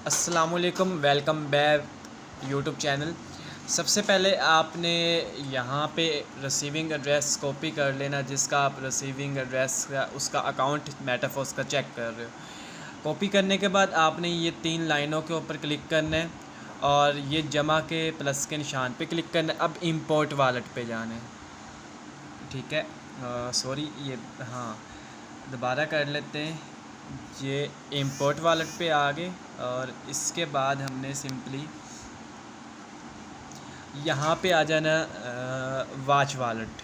अस्सलामुअलैकुम, welcome back YouTube channel. सबसे पहले आपने यहाँ पे रिसीविंग एड्रेस कॉपी कर लेना, जिसका आप रिसीविंग एड्रेस का उसका अकाउंट मेटाफोर्स का चेक कर रहे हो। कॉपी करने के बाद आपने ये 3 लाइनों के ऊपर क्लिक करना है और ये जमा के प्लस के निशान पे क्लिक करना है। अब इंपोर्ट वॉलेट पे जाना है, ठीक है। सॉरी, ये हाँ, दोबारा कर लेते हैं। ये इंपोर्ट वॉलेट पे आ गए और इसके बाद हमने सिंपली यहाँ पे आ जाना वाच वॉलेट,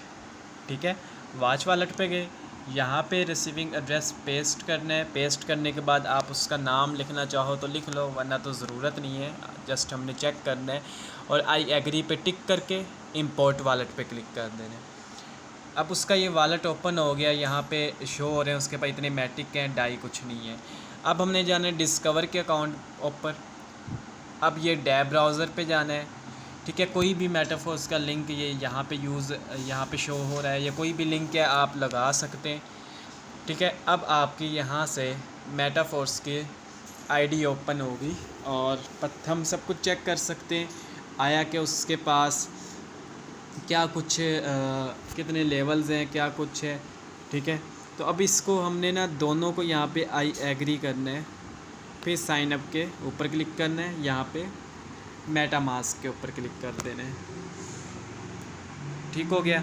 ठीक है। वाच वॉलेट पे गए, यहाँ पे रिसीविंग एड्रेस पेस्ट करना है। पेस्ट करने के बाद आप उसका नाम लिखना चाहो तो लिख लो, वरना तो ज़रूरत नहीं है, जस्ट हमने चेक करना है। और आई एग्री पे टिक करके इंपोर्ट वॉलेट पे क्लिक कर देना है। अब उसका ये वॉलेट ओपन हो गया, यहाँ पे शो हो रहे हैं उसके पास इतने मैटिक हैं, डाई कुछ नहीं है। अब हमने जाना है डिस्कवर के अकाउंट ऊपर। अब ये डैब ब्राउज़र पे जाना है, ठीक है। कोई भी मेटाफोर्स का लिंक ये यहाँ पे यहाँ पे शो हो रहा है, या कोई भी लिंक है आप लगा सकते हैं, ठीक है। अब आपकी यहाँ से मेटाफोर्स की आईडी ओपन होगी और हम सब कुछ चेक कर सकते हैं आया कि उसके पास क्या कुछ कितने लेवल्स हैं, क्या कुछ है, ठीक है। तो अब इसको हमने ना दोनों को यहाँ पे आई एग्री करना है, फिर साइन अप के ऊपर क्लिक करना है, यहाँ पे मेटा मास्क के ऊपर क्लिक कर देना है, ठीक हो गया।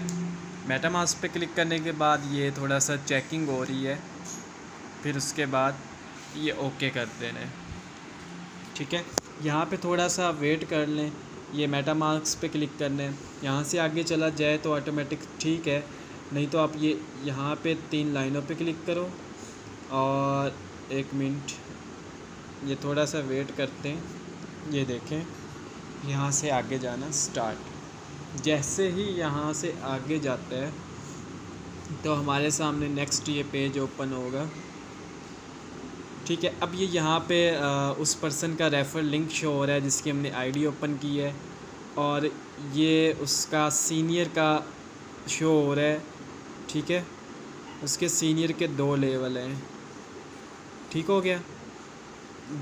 मेटा मास्क पे क्लिक करने के बाद ये थोड़ा सा चेकिंग हो रही है, फिर उसके बाद ये ओके कर देना है, ठीक है। यहाँ पे थोड़ा सा वेट कर लें, ये मेटा मास्क पे क्लिक करना है। यहाँ से आगे चला जाए तो ऑटोमेटिक ठीक है, नहीं तो आप ये यहाँ पे 3 लाइनों पे क्लिक करो और 1 मिनट ये थोड़ा सा वेट करते हैं। ये देखें, यहाँ से आगे जाना स्टार्ट। जैसे ही यहाँ से आगे जाता है तो हमारे सामने नेक्स्ट ये पेज ओपन होगा, ठीक है। अब ये यहाँ पे उस पर्सन का रेफ़र लिंक शो हो रहा है जिसकी हमने आईडी ओपन की है, और ये उसका सीनियर का शो हो रहा है, ठीक है। उसके सीनियर के 2 लेवल हैं, ठीक हो गया,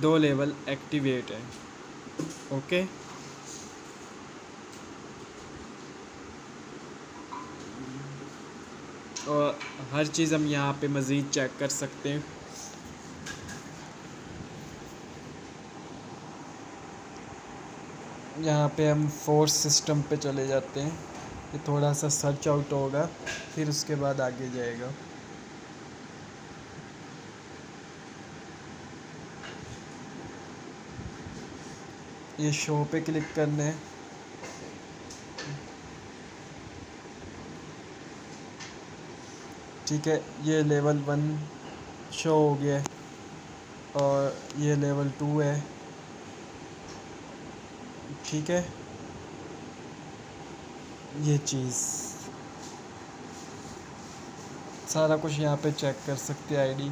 2 लेवल एक्टिवेट है, ओके। और हर चीज़ हम यहाँ पे मज़ीद चेक कर सकते हैं। यहाँ पे हम फोर्स सिस्टम पे चले जाते हैं, ये थोड़ा सा सर्च आउट होगा, फिर उसके बाद आगे जाएगा। ये शो पे क्लिक करना है, ठीक है। ये लेवल 1 शो हो गया और ये लेवल 2 है, ठीक है। ये चीज़ सारा कुछ यहाँ पे चेक कर सकते हैं आईडी।